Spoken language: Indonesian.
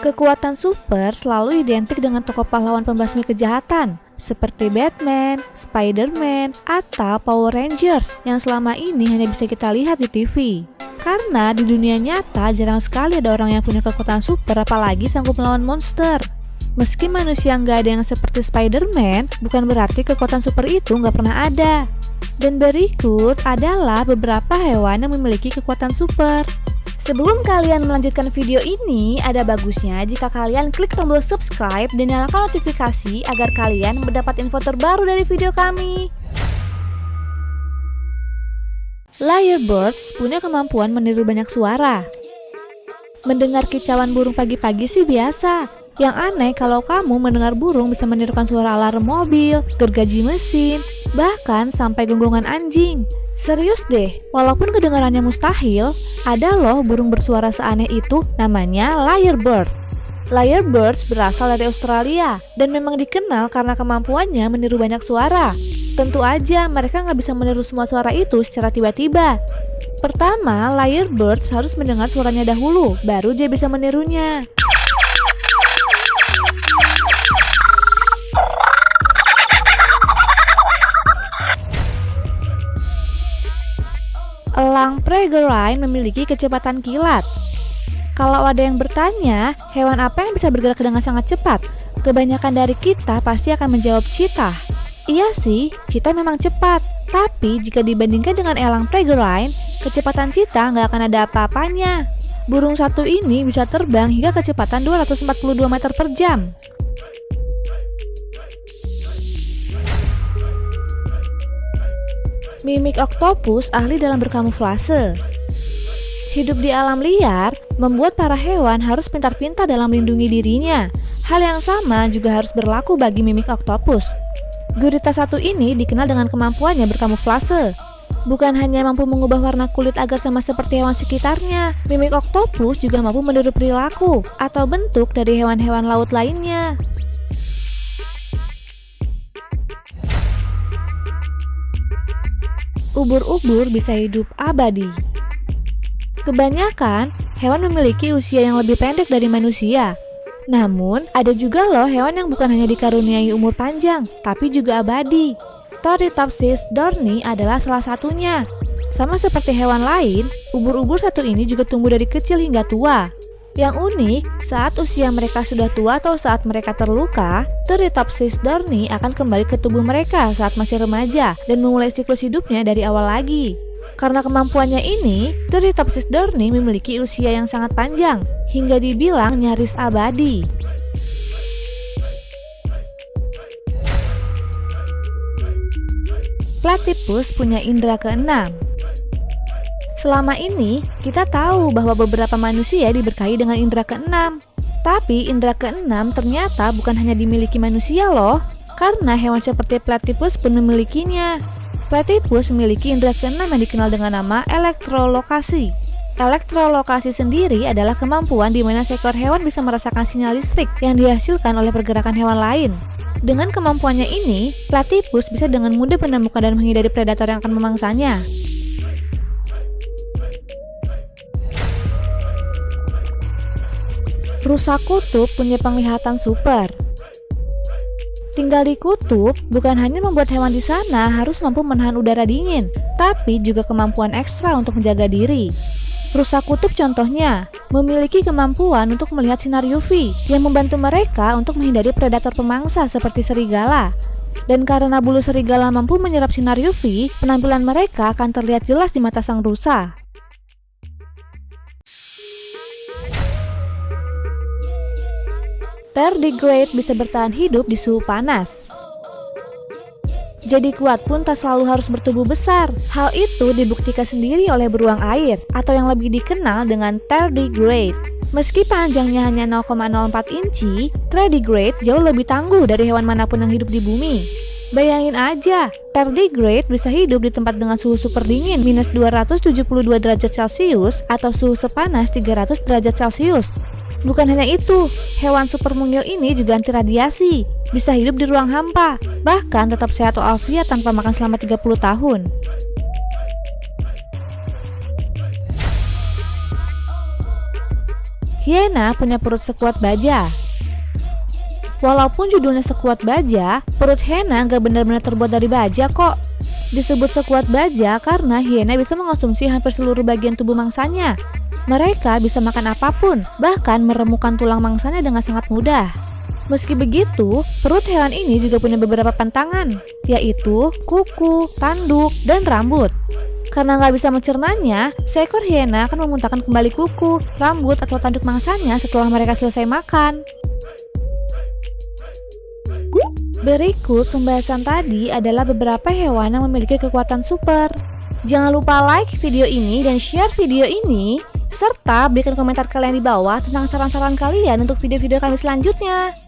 Kekuatan super selalu identik dengan tokoh pahlawan pembasmi kejahatan seperti Batman, Spider-Man, atau Power Rangers yang selama ini hanya bisa kita lihat di TV. Karena di dunia nyata jarang sekali ada orang yang punya kekuatan super apalagi sanggup melawan monster. Meski manusia nggak ada yang seperti Spider-Man, bukan berarti kekuatan super itu nggak pernah ada. Dan berikut adalah beberapa hewan yang memiliki kekuatan super. Sebelum kalian melanjutkan video ini, ada bagusnya jika kalian klik tombol subscribe dan nyalakan notifikasi agar kalian mendapat info terbaru dari video kami. Lyrebirds punya kemampuan meniru banyak suara. Mendengar kicauan burung pagi-pagi sih biasa. Yang aneh kalau kamu mendengar burung bisa menirukan suara alarm mobil, gergaji mesin, bahkan sampai gonggongan anjing. Serius deh, walaupun kedengarannya mustahil, ada loh burung bersuara seaneh itu, namanya lyrebird. Lyrebirds berasal dari Australia dan memang dikenal karena kemampuannya meniru banyak suara. Tentu aja mereka nggak bisa meniru semua suara itu secara tiba-tiba. Pertama, lyrebirds harus mendengar suaranya dahulu, baru dia bisa menirunya. Elang peregrine memiliki kecepatan kilat. Kalau ada yang bertanya, hewan apa yang bisa bergerak dengan sangat cepat? Kebanyakan dari kita pasti akan menjawab cheetah. Iya sih, cheetah memang cepat. Tapi jika dibandingkan dengan elang peregrine, kecepatan cheetah nggak akan ada apa-apanya. Burung satu ini bisa terbang hingga kecepatan 242 meter per jam. Mimik oktopus ahli dalam berkamuflase. Hidup di alam liar membuat para hewan harus pintar-pintar dalam melindungi dirinya. Hal yang sama juga harus berlaku bagi mimik oktopus. Gurita satu ini dikenal dengan kemampuannya berkamuflase. Bukan hanya mampu mengubah warna kulit agar sama seperti hewan sekitarnya, mimik oktopus juga mampu meniru perilaku atau bentuk dari hewan-hewan laut lainnya. Ubur-ubur bisa hidup abadi. Kebanyakan hewan memiliki usia yang lebih pendek dari manusia. Namun, ada juga loh hewan yang bukan hanya dikaruniai umur panjang, tapi juga abadi. Turritopsis dohrnii adalah salah satunya. Sama seperti hewan lain, ubur-ubur satu ini juga tumbuh dari kecil hingga tua. Yang unik, saat usia mereka sudah tua atau saat mereka terluka, Turritopsis dohrnii akan kembali ke tubuh mereka saat masih remaja dan memulai siklus hidupnya dari awal lagi. Karena kemampuannya ini, Turritopsis dohrnii memiliki usia yang sangat panjang, hingga dibilang nyaris abadi. Platypus punya indera keenam. Selama ini, kita tahu bahwa beberapa manusia diberkahi dengan indera keenam. Tapi indera keenam ternyata bukan hanya dimiliki manusia loh, karena hewan seperti platypus pun memilikinya. Platypus memiliki indera keenam yang dikenal dengan nama elektrolokasi. Elektrolokasi sendiri adalah kemampuan di mana seekor hewan bisa merasakan sinyal listrik yang dihasilkan oleh pergerakan hewan lain. Dengan kemampuannya ini, platypus bisa dengan mudah menemukan dan menghindari predator yang akan memangsanya. Rusa kutub punya penglihatan super. Tinggal di kutub bukan hanya membuat hewan di sana harus mampu menahan udara dingin, tapi juga kemampuan ekstra untuk menjaga diri. Rusa kutub contohnya memiliki kemampuan untuk melihat sinar UV yang membantu mereka untuk menghindari predator pemangsa seperti serigala. Dan karena bulu serigala mampu menyerap sinar UV, penampilan mereka akan terlihat jelas di mata sang rusa. Tardigrade bisa bertahan hidup di suhu panas. Jadi kuat pun tak selalu harus bertubuh besar. Hal itu dibuktikan sendiri oleh beruang air atau yang lebih dikenal dengan tardigrade. Meski panjangnya hanya 0,04 inci, tardigrade jauh lebih tangguh dari hewan manapun yang hidup di bumi. Bayangin aja, tardigrade bisa hidup di tempat dengan suhu super dingin minus 272 derajat Celcius atau suhu sepanas 300 derajat Celcius. Bukan hanya itu, hewan super mungil ini juga anti radiasi, bisa hidup di ruang hampa, bahkan tetap sehat walafiat tanpa makan selama 30 tahun. Hiena punya perut sekuat baja. Walaupun judulnya sekuat baja, perut hiena gak benar-benar terbuat dari baja kok. Disebut sekuat baja karena hiena bisa mengonsumsi hampir seluruh bagian tubuh mangsanya. Mereka bisa makan apapun, bahkan meremukkan tulang mangsanya dengan sangat mudah. Meski begitu, perut hewan ini juga punya beberapa pantangan, yaitu kuku, tanduk, dan rambut. Karena nggak bisa mencernanya, seekor hiena akan memuntahkan kembali kuku, rambut, atau tanduk mangsanya setelah mereka selesai makan. Berikut pembahasan tadi adalah beberapa hewan yang memiliki kekuatan super. Jangan lupa like video ini dan share video ini, serta berikan komentar kalian di bawah tentang saran-saran kalian untuk video-video kami selanjutnya.